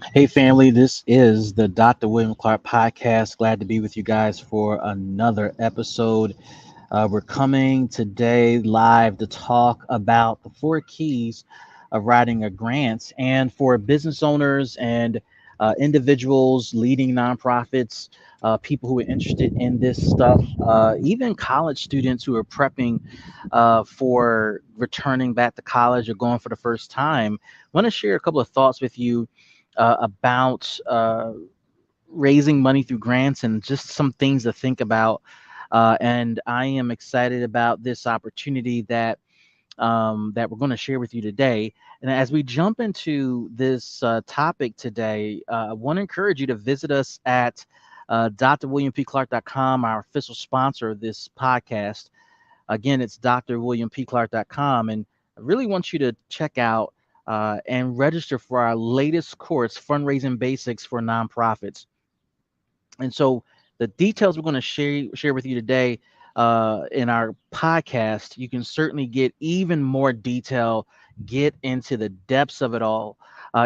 Hey, family, this is the Dr. William Clark podcast. Glad to be with you guys for another episode. We're coming today live to talk about the four keys of writing a grant. And for business owners and individuals leading nonprofits, people who are interested in this stuff, even college students who are prepping for returning back to college or going for the first time, want to share a couple of thoughts with you about raising money through grants and just some things to think about. And I am excited about this opportunity that we're going to share with you today. And as we jump into this topic today, I want to encourage you to visit us at drwilliampclark.com, our official sponsor of this podcast. Again, it's drwilliampclark.com. And I really want you to check out and register for our latest course, Fundraising Basics for Nonprofits. And so the details we're going to share with you today in our podcast, you can certainly get even more detail, get into the depths of it all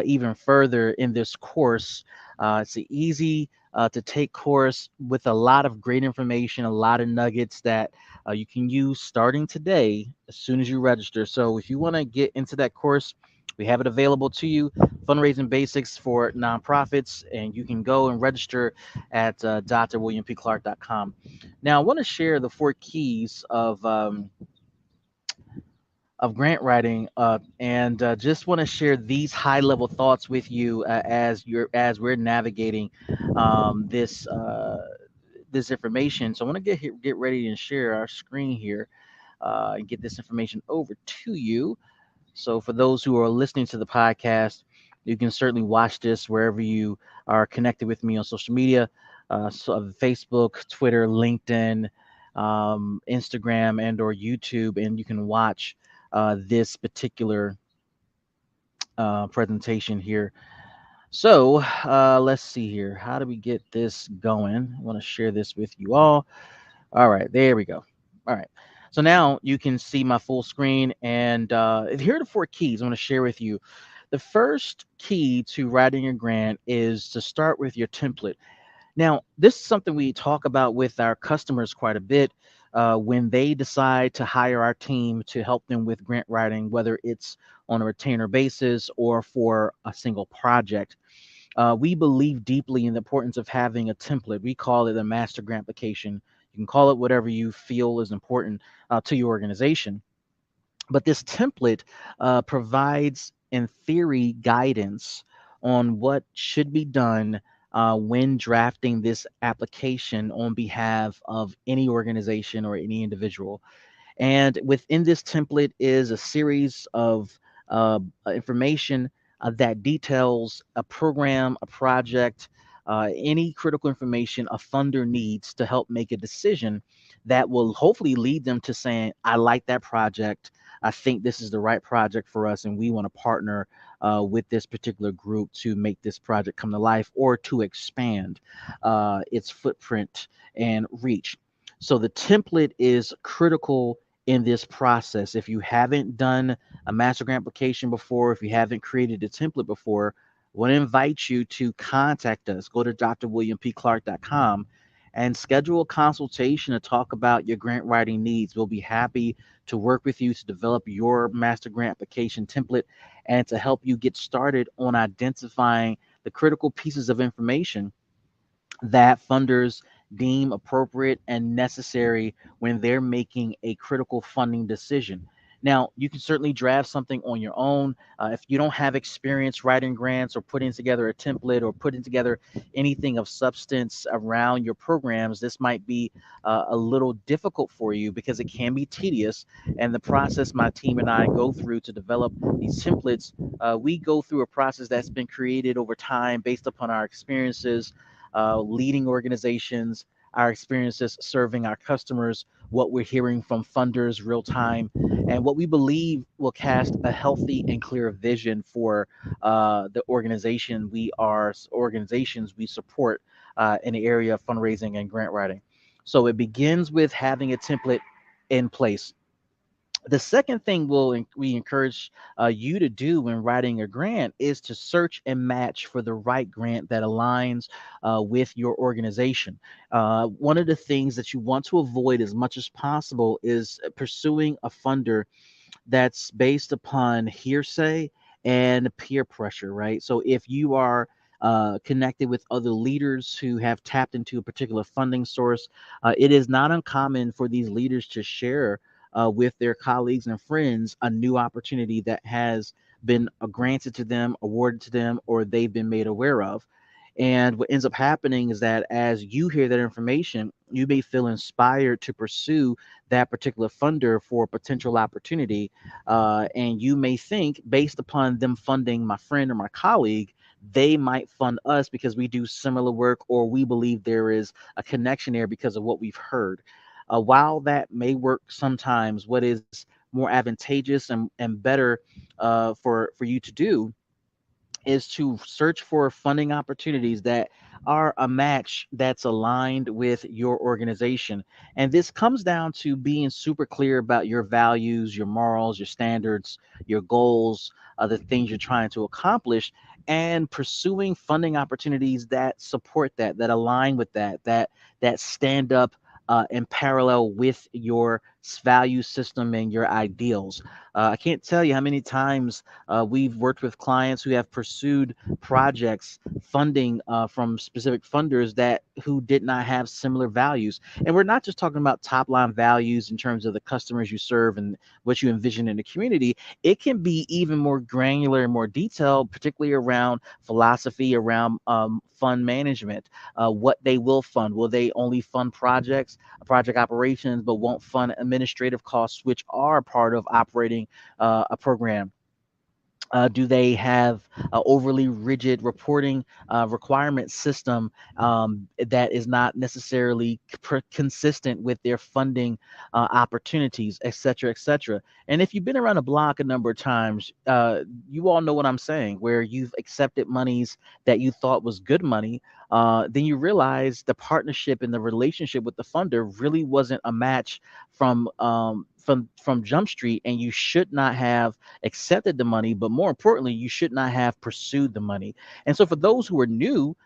even further in this course. It's an easy to take course with a lot of great information, a lot of nuggets that you can use starting today as soon as you register. So if you want to get into that course, we have it available to you, Fundraising Basics for Nonprofits, and you can go and register at drwilliampclark.com. Now, I want to share the four keys of grant writing, and just want to share these high level thoughts with you as we're navigating this information. So I want to get ready and share our screen here and get this information over to you. So for those who are listening to the podcast, you can certainly watch this wherever you are connected with me on social media, Facebook, Twitter, LinkedIn, Instagram, and or YouTube, and you can watch this particular presentation here. So let's see here. How do we get this going? I want to share this with you all. All right, there we go. All right. So now you can see my full screen, and here are the four keys I want to share with you. The first key to writing a grant is to start with your template. Now, this is something we talk about with our customers quite a bit when they decide to hire our team to help them with grant writing, whether it's on a retainer basis or for a single project. We believe deeply in the importance of having a template. We call it a master grant application. You can call it whatever you feel is important to your organization. But this template provides, in theory, guidance on what should be done when drafting this application on behalf of any organization or any individual. And within this template is a series of information that details a program, a project, any critical information a funder needs to help make a decision that will hopefully lead them to saying, I like that project. I think this is the right project for us, and we want to partner with this particular group to make this project come to life or to expand its footprint and reach. So the template is critical in this process. If you haven't done a master grant application before, if you haven't created a template before, I want to invite you to contact us. Go to drwilliampclark.com and schedule a consultation to talk about your grant writing needs. We'll be happy to work with you to develop your master grant application template and to help you get started on identifying the critical pieces of information that funders deem appropriate and necessary when they're making a critical funding decision. Now, you can certainly draft something on your own. If you don't have experience writing grants or putting together a template or putting together anything of substance around your programs, this might be a little difficult for you because it can be tedious. And the process my team and I go through to develop these templates, we go through a process that's been created over time based upon our experiences leading organizations, our experiences serving our customers, what we're hearing from funders real time, and what we believe will cast a healthy and clear vision for the organizations we support in the area of fundraising and grant writing. So it begins with having a template in place. The second thing we encourage you to do when writing a grant is to search and match for the right grant that aligns with your organization. One of the things that you want to avoid as much as possible is pursuing a funder that's based upon hearsay and peer pressure, right? So if you are connected with other leaders who have tapped into a particular funding source, it is not uncommon for these leaders to share with their colleagues and friends a new opportunity that has been granted to them, awarded to them, or they've been made aware of. And what ends up happening is that as you hear that information, you may feel inspired to pursue that particular funder for a potential opportunity. And you may think, based upon them funding my friend or my colleague, they might fund us because we do similar work, or we believe there is a connection there because of what we've heard. While that may work sometimes, what is more advantageous and better for you to do is to search for funding opportunities that are a match that's aligned with your organization. And this comes down to being super clear about your values, your morals, your standards, your goals, the things you're trying to accomplish, and pursuing funding opportunities that support that, that align with that stand up in parallel with your value system and your ideals. I can't tell you how many times we've worked with clients who have pursued projects funding from specific funders that who did not have similar values. And we're not just talking about top line values in terms of the customers you serve and what you envision in the community. It can be even more granular and more detailed, particularly around philosophy, around fund management, what they will fund. Will they only fund project operations, but won't fund administrative costs, which are part of operating a program? Do they have overly rigid reporting requirement system that is not necessarily consistent with their funding opportunities, et cetera, et cetera? And if you've been around the block a number of times, you all know what I'm saying, where you've accepted monies that you thought was good money. Then you realize the partnership and the relationship with the funder really wasn't a match from Jump Street, and you should not have accepted the money, but more importantly, you should not have pursued the money. And so, for those who are new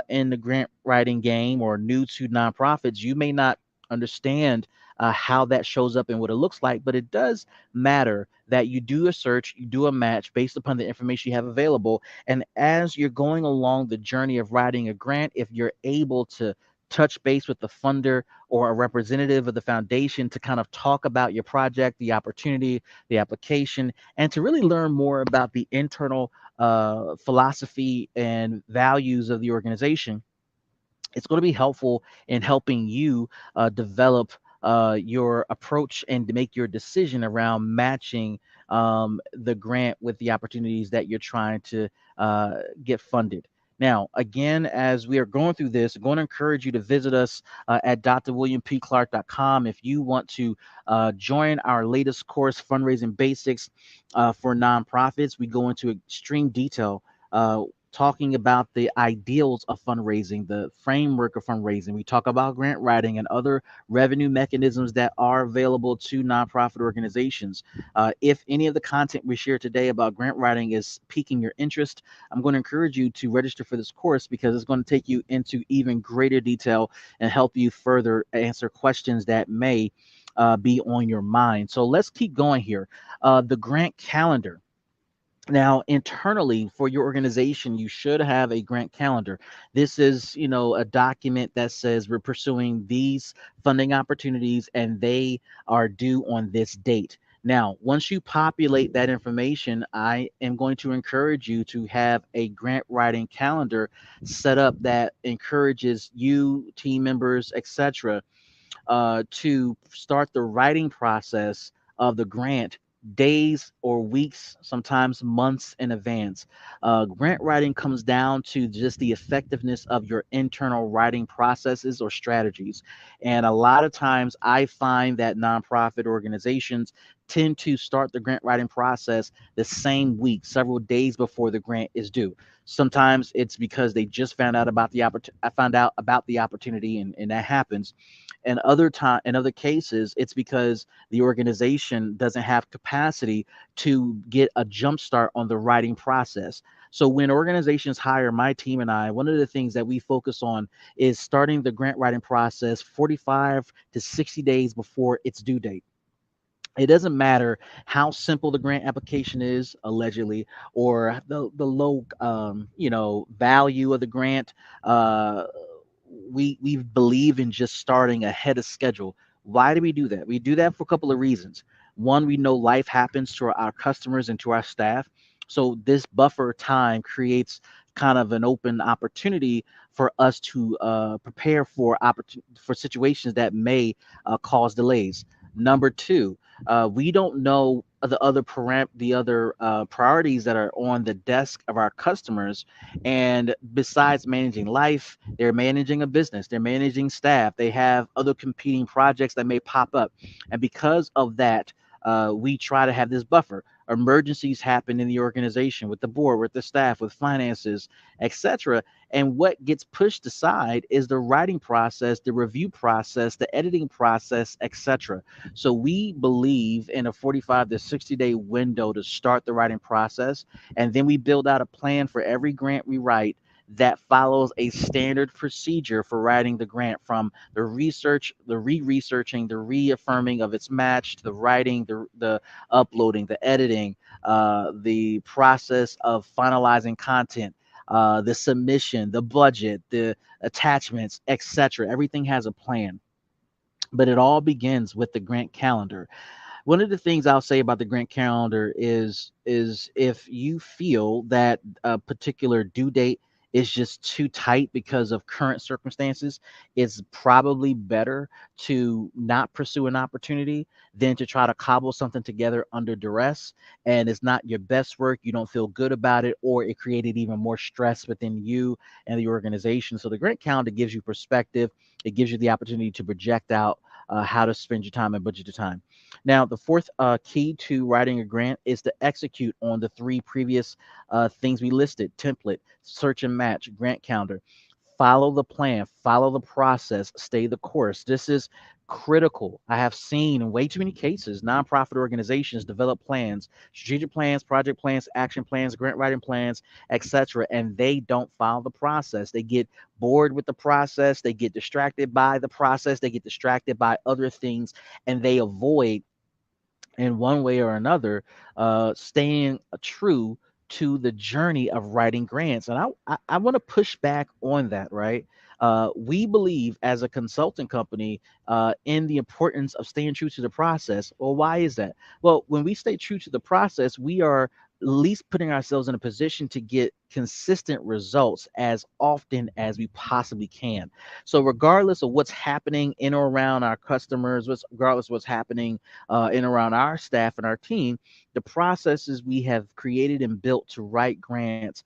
in the grant writing game or new to nonprofits, you may not understand how that shows up and what it looks like, but it does matter that you do a search, you do a match based upon the information you have available. And as you're going along the journey of writing a grant, if you're able to touch base with the funder or a representative of the foundation to kind of talk about your project, the opportunity, the application, and to really learn more about the internal philosophy and values of the organization, it's going to be helpful in helping you develop your approach and to make your decision around matching the grant with the opportunities that you're trying to get funded. Now, again, as we are going through this, I'm going to encourage you to visit us at drwilliampclark.com if you want to join our latest course, Fundraising Basics for Nonprofits. We go into extreme detail talking about the ideals of fundraising, the framework of fundraising. We talk about grant writing and other revenue mechanisms that are available to nonprofit organizations. If any of the content we share today about grant writing is piquing your interest, I'm going to encourage you to register for this course because it's going to take you into even greater detail and help you further answer questions that may be on your mind. So let's keep going here. The grant calendar. Now, internally for your organization, you should have a grant calendar. This is, a document that says we're pursuing these funding opportunities and they are due on this date. Now, once you populate that information, I am going to encourage you to have a grant writing calendar set up that encourages you, team members, etc., to start the writing process of the grant days or weeks, sometimes months in advance. Grant writing comes down to just the effectiveness of your internal writing processes or strategies. And a lot of times I find that nonprofit organizations tend to start the grant writing process the same week, several days before the grant is due. Sometimes it's because they just found out about the I found out about the opportunity, and that happens. And in other cases, it's because the organization doesn't have capacity to get a jump start on the writing process. So when organizations hire my team and I, one of the things that we focus on is starting the grant writing process 45 to 60 days before its due date. It doesn't matter how simple the grant application is, allegedly, or the low value of the grant. uh, we believe in just starting ahead of schedule. Why do we do that? We do that for a couple of reasons. One, we know life happens to our customers and to our staff, so this buffer time creates kind of an open opportunity for us to prepare for for situations that may cause delays. Number two, we don't know the other priorities that are on the desk of our customers. And besides managing life, they're managing a business, they're managing staff, they have other competing projects that may pop up. And because of that, we try to have this buffer. Emergencies happen in the organization, with the board, with the staff, with finances, etc. And what gets pushed aside is the writing process, the review process, the editing process, etc. So we believe in a 45 to 60-day window to start the writing process. And then we build out a plan for every grant we write that follows a standard procedure for writing the grant, from the research, the re-researching, the reaffirming of its match, to the writing, the uploading, the editing, the process of finalizing content, the submission, the budget, the attachments, etc. Everything has a plan, but it all begins with the grant calendar. One of the things I'll say about the grant calendar is if you feel that a particular due date is just too tight because of current circumstances, it's probably better to not pursue an opportunity than to try to cobble something together under duress, and it's not your best work, you don't feel good about it, or it created even more stress within you and the organization. So the grant calendar gives you perspective. It gives you the opportunity to project out how to spend your time and budget your time. Now, the fourth key to writing a grant is to execute on the three previous things we listed: template, search and match, grant calendar. Follow the plan, follow the process, stay the course. This is critical. I have seen in way too many cases nonprofit organizations develop plans, strategic plans, project plans, action plans, grant writing plans, etc., and they don't follow the process. They get bored with the process, they get distracted by the process, they get distracted by other things, and they avoid, in one way or another, staying true to the journey of writing grants. And I want to push back on that, right? We believe as a consulting company in the importance of staying true to the process. Well, why is that? Well, when we stay true to the process, we are at least putting ourselves in a position to get consistent results as often as we possibly can. So regardless of what's happening in or around our customers, regardless of what's happening in around our staff and our team, the processes we have created and built to write grants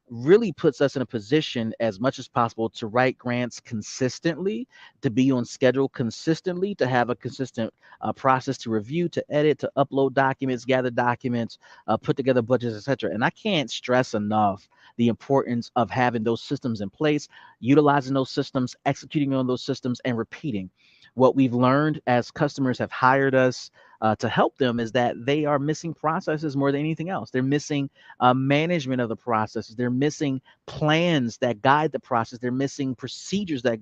really puts us in a position as much as possible to write grants consistently, to be on schedule consistently, to have a consistent process to review, to edit, to upload documents, gather documents, put together budgets, etc. And I can't stress enough the importance of having those systems in place, utilizing those systems, executing on those systems, and repeating. What we've learned as customers have hired us to help them is that they are missing processes more than anything else. They're missing management of the processes. They're missing plans that guide the process. They're missing procedures that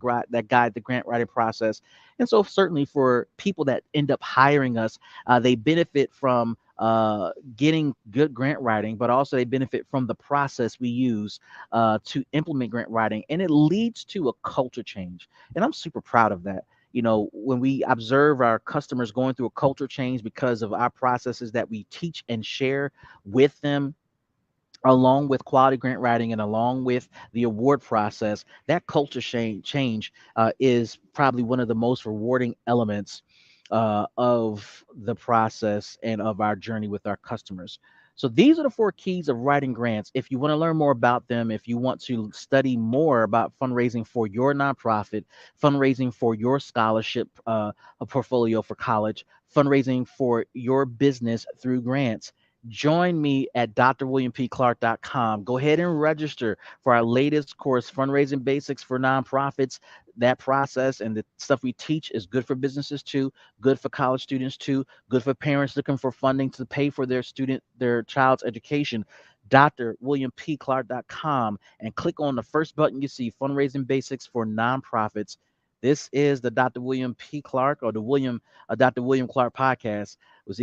guide the grant writing process. And so, certainly for people that end up hiring us, they benefit from getting good grant writing, but also they benefit from the process we use to implement grant writing, and it leads to a culture change. And I'm super proud of that. You know, when we observe our customers going through a culture change because of our processes that we teach and share with them, along with quality grant writing and along with the award process, that culture change is probably one of the most rewarding elements of the process and of our journey with our customers. So these are the four keys of writing grants. If you want to learn more about them, if you want to study more about fundraising for your nonprofit, fundraising for your scholarship a portfolio for college, fundraising for your business through grants, join me at drwilliampclark.com. Go ahead and register for our latest course, Fundraising Basics for Nonprofits. That process and the stuff we teach is good for businesses too, good for college students too, good for parents looking for funding to pay for their child's education. drwilliampclark.com and click on the first button you see, Fundraising Basics for Nonprofits. This is the Dr. William P. Clark or the Dr. William Clark podcast. We'll see